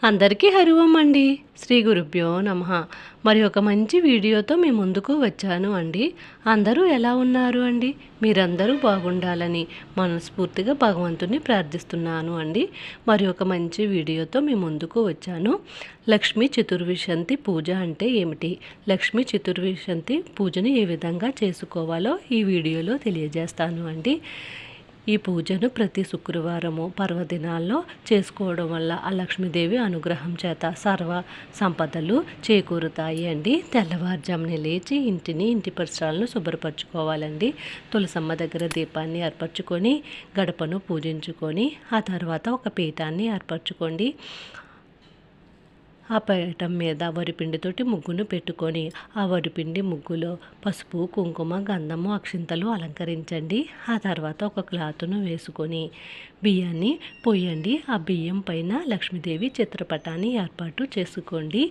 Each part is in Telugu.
అందరికీ హరి ఓం అండి. శ్రీ గురుభ్యో నమః. మరి ఒక మంచి వీడియోతో మీ ముందుకు వచ్చాను అండి. అందరూ ఎలా ఉన్నారు అండి? మీరందరూ బాగుండాలని మనస్ఫూర్తిగా భగవంతుని ప్రార్థిస్తున్నాను అండి. మరి ఒక మంచి వీడియోతో మీ ముందుకు వచ్చాను. లక్ష్మీ చతుర్విశంతి పూజ అంటే ఏమిటి? లక్ష్మీ చతుర్విశంతి పూజను ఏ విధంగా చేసుకోవాలో ఈ వీడియోలో తెలియజేస్తాను అండి. ఈ పూజను ప్రతి శుక్రవారము పర్వదినాల్లో చేసుకోవడం వల్ల ఆ లక్ష్మీదేవి అనుగ్రహం చేత సర్వ సంపదలు చేకూరుతాయి అండి. తెల్లవారుజామున లేచి ఇంటి పరిసరాలను శుభ్రపరచుకోవాలండి. తులసమ్మ దగ్గర దీపాన్ని ఏర్పరచుకొని గడపను పూజించుకొని ఆ తర్వాత ఒక పీఠాన్ని ఏర్పరచుకోండి. ఆ పీఠం మీద వరిపిండితోటి ముగ్గును పెట్టుకొని ఆ వరిపిండి ముగ్గులో పసుపు, కుంకుమ, గంధము, అక్షింతలు అలంకరించండి. ఆ తర్వాత ఒక క్లాతును వేసుకొని బియ్యాన్ని పోయండి. ఆ బియ్యం పైన లక్ష్మీదేవి చిత్రపటాన్ని ఏర్పాటు చేసుకోండి.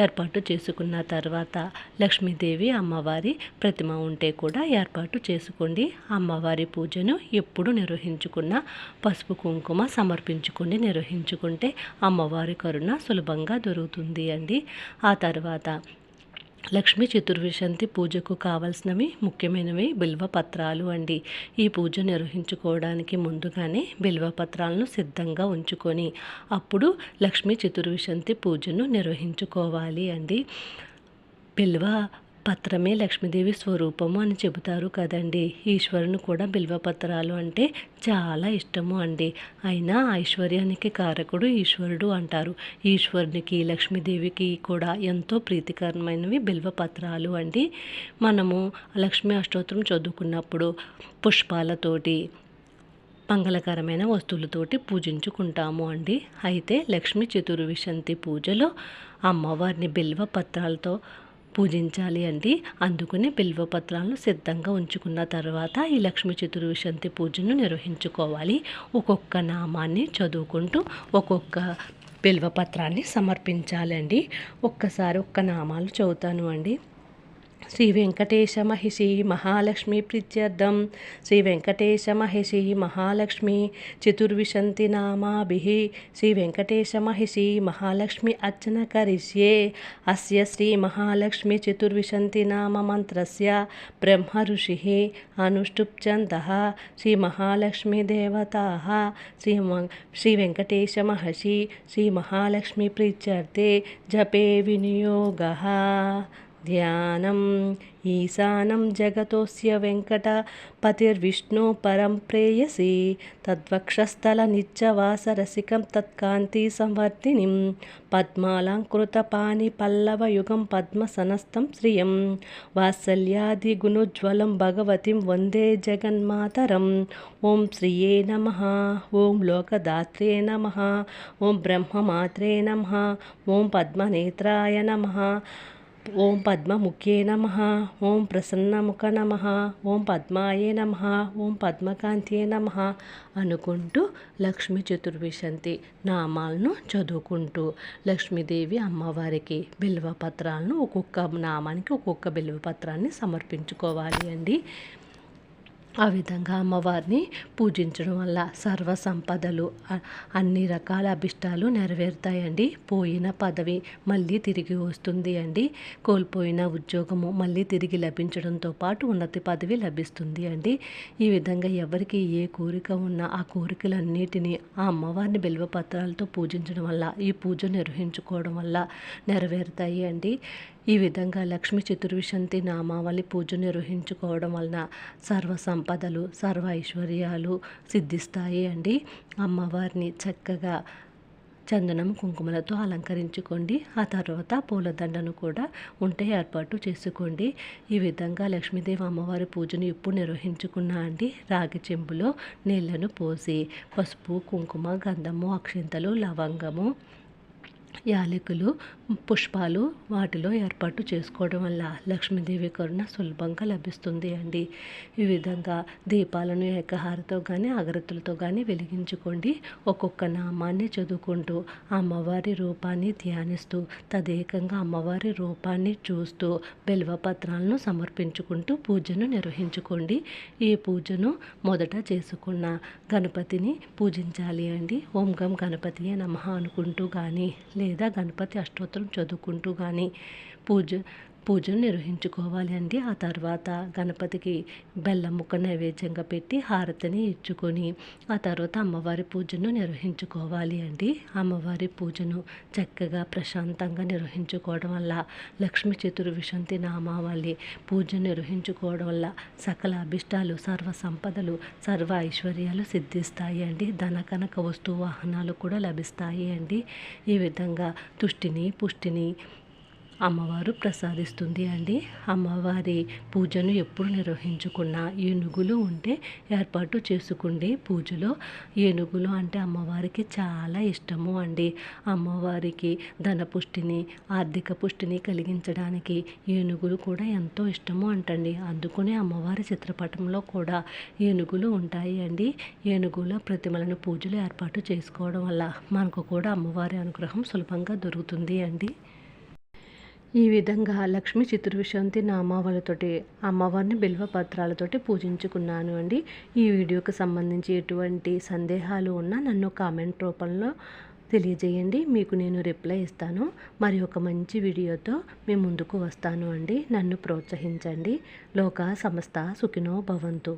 ఏర్పాటు చేసుకున్న తర్వాత లక్ష్మీదేవి అమ్మవారి ప్రతిమ ఉంటే కూడా ఏర్పాటు చేసుకోండి. అమ్మవారి పూజను ఎప్పుడు నిర్వహించుకున్న పసుపు కుంకుమ సమర్పించుకొని నిర్వహించుకుంటే అమ్మవారి కరుణ సులభంగా దొరుకుతుంది అండి. ఆ తర్వాత లక్ష్మీ చతుర్విశంతి పూజకు కావాల్సినవి ముఖ్యమైనవి బిల్వపత్రాలు అండి. ఈ పూజ నిర్వహించుకోవడానికి ముందుగానే బిల్వపత్రాలను సిద్ధంగా ఉంచుకొని అప్పుడు లక్ష్మీ చతుర్విశంతి పూజను నిర్వహించుకోవాలి అండి. బిల్వ పత్రమే లక్ష్మీదేవి స్వరూపము అని చెబుతారు కదండి. ఈశ్వరుని కూడా బిల్వపత్రాలు అంటే చాలా ఇష్టము అండి. అయినా ఐశ్వర్యానికి కారకుడు ఈశ్వరుడు అంటారు. ఈశ్వరునికి లక్ష్మీదేవికి కూడా ఎంతో ప్రీతికరమైనవి బిల్వపత్రాలు అండి. మనము లక్ష్మీ అష్టోత్తరం చదువుకున్నప్పుడు పుష్పాలతోటి మంగళకరమైన వస్తువులతోటి పూజించుకుంటాము అండి. అయితే లక్ష్మీ చతుర్విశంతి పూజలో అమ్మవారిని బిల్వపత్రాలతో పూజించాలి అండి. అందుకని బిల్వపత్రాలను సిద్ధంగా ఉంచుకున్న తర్వాత ఈ లక్ష్మీ చతుర్విశంతి పూజను నిర్వహించుకోవాలి. ఒక్కొక్క నామాన్ని చదువుకుంటూ ఒక్కొక్క బిల్వపత్రాన్ని సమర్పించాలండి. ఒక్కసారి ఒక్క నామాలు చదువుతాను అండి. శ్రీ వెంకటేశ మహిషి మహాలక్ష్మి ప్రీత్యర్థం శ్రీ వెంకటేశ మహిషి మహాలక్ష్మి చతుర్విశంతి నామాభిః శ్రీ వెంకటేశ మహిషి మహాలక్ష్మి అర్చన కరిష్యే. అస్య శ్రీ మహాలక్ష్మి చతుర్విశంతి నామ మంత్రస్య బ్రహ్మ ఋషిః అనుష్ఠుప్ఛందః శ్రీ మహాలక్ష్మి దేవతాః శ్రీ వెంకటేశ మహిషి శ్రీ మహాలక్ష్మి ప్రీత్యర్థే జపే వినియోగః. ధ్యానం ఈశానం జగతోస్య వెంకటపతిర్విష్ణు పరం ప్రేయసి తద్వక్షస్థల నిత్యవాసరసికం తత్కాంతి సంవర్ధినిం పద్మాలంకృతపాణి పల్లవయుగం పద్మసనస్థం శ్రియం వాత్సల్యాది గుణోజ్వలం భగవతిం వందే జగన్మాతరం. ఓం శ్రీయే నమః. ఓం లోకదాత్రే నమః. ఓం బ్రహ్మమాత్రే నమః. ఓం పద్మనేత్రాయ నమః. ఓం పద్మముఖ్యే నమః. ఓం ప్రసన్నముఖ నమః. ఓం పద్మాయే నమః. ఓం పద్మకాంత్యే నమః అనుకుంటూ లక్ష్మీ చతుర్విశంతి నామాలను చదువుకుంటూ లక్ష్మీదేవి అమ్మవారికి బిల్వపత్రాలను ఒక్కొక్క నామానికి ఒక్కొక్క బిల్వపత్రాన్ని సమర్పించుకోవాలి అండి. ఆ విధంగా అమ్మవారిని పూజించడం వల్ల సర్వ సంపదలు అన్ని రకాల అభిష్టాలు నెరవేరుతాయండి. పోయిన పదవి మళ్ళీ తిరిగి వస్తుంది అండి. కోల్పోయిన ఉద్యోగము మళ్ళీ తిరిగి లభించడంతో పాటు ఉన్నత పదవి లభిస్తుంది అండి. ఈ విధంగా ఎవరికి ఏ కోరిక ఉన్నా ఆ కోరికలన్నిటినీ ఆ అమ్మవారిని బిల్వపత్రాలతో పూజించడం వల్ల ఈ పూజ నిర్వహించుకోవడం వల్ల నెరవేరుతాయి అండి. ఈ విధంగా లక్ష్మీ చతుర్విశంతి నామావళి పూజ నిర్వహించుకోవడం వలన సర్వ సంపదలు సర్వ ఐశ్వర్యాలు సిద్ధిస్తాయి అండి. అమ్మవారిని చక్కగా చందనం కుంకుమలతో అలంకరించుకోండి. ఆ తర్వాత పూలదండను కూడా ఉంటే ఏర్పాటు చేసుకోండి. ఈ విధంగా లక్ష్మీదేవి అమ్మవారి పూజను ఎప్పుడు నిర్వహించుకున్నా అండి రాగి చెంబులో నీళ్లను పోసి పసుపు, కుంకుమ, గంధము, అక్షింతలు, లవంగము, యాలకులు, పుష్పాలు వాటిలో ఏర్పాటు చేసుకోవడం వల్ల లక్ష్మీదేవి కరుణ సులభంగా లభిస్తుంది అండి. ఈ విధంగా దీపాలను ఏకహారతో కానీ అగరత్తులతో కానీ వెలిగించుకోండి. ఒక్కొక్క నామాన్ని చదువుకుంటూ అమ్మవారి రూపాన్ని ధ్యానిస్తూ తదేకంగా అమ్మవారి రూపాన్ని చూస్తూ బిల్వపత్రాలను సమర్పించుకుంటూ పూజను నిర్వహించుకోండి. ఈ పూజను మొదట చేసుకున్న గణపతిని పూజించాలి అండి. ఓం గం గణపతియే నమః అనుకుంటూ కానీ లేదా గణపతి అష్టోత్తరం చదువుకుంటూ కానీ పూజను నిర్వహించుకోవాలి అండి. ఆ తర్వాత గణపతికి బెల్లం ముక్క నైవేద్యంగా పెట్టి హారతిని ఇచ్చుకొని ఆ తర్వాత అమ్మవారి పూజను నిర్వహించుకోవాలి అండి. అమ్మవారి పూజను చక్కగా ప్రశాంతంగా నిర్వహించుకోవడం వల్ల లక్ష్మీ చతుర్విశంతి నామావళి పూజ నిర్వహించుకోవడం వల్ల సకల అభిష్టాలు, సర్వ సంపదలు, సర్వ ఐశ్వర్యాలు సిద్ధిస్తాయి అండి. ధన కనక వస్తు వాహనాలు కూడా లభిస్తాయి అండి. ఈ విధంగా తుష్టిని పుష్టిని అమ్మవారు ప్రసాదిస్తుంది అండి. అమ్మవారి పూజను ఎప్పుడు నిర్వహించుకున్నా ఏనుగులు ఉంటే ఏర్పాటు చేసుకుండే పూజలో ఏనుగులు అంటే అమ్మవారికి చాలా ఇష్టము అండి. అమ్మవారికి ధన పుష్టిని, ఆర్థిక పుష్టిని కలిగించడానికి ఏనుగులు కూడా ఎంతో ఇష్టము అంటండి. అందుకనే అమ్మవారి చిత్రపటంలో కూడా ఏనుగులు ఉంటాయి అండి. ఏనుగుల ప్రతిమలను పూజలు ఏర్పాటు చేసుకోవడం వల్ల మనకు కూడా అమ్మవారి అనుగ్రహం సులభంగా దొరుకుతుంది అండి. ఈ విధంగా లక్ష్మీ చతుర్విశంతి నామావళితోటి అమ్మవారిని బిల్వ పత్రాలతోటి పూజించుకున్నాను అండి. ఈ వీడియోకి సంబంధించి ఎటువంటి సందేహాలు ఉన్నా నన్ను కామెంట్ రూపంలో తెలియజేయండి. మీకు నేను రిప్లై ఇస్తాను. మరి ఒక మంచి వీడియోతో మీ ముందుకు వస్తాను అండి. నన్ను ప్రోత్సహించండి. లోకా సమస్త సుఖినో భవంతు.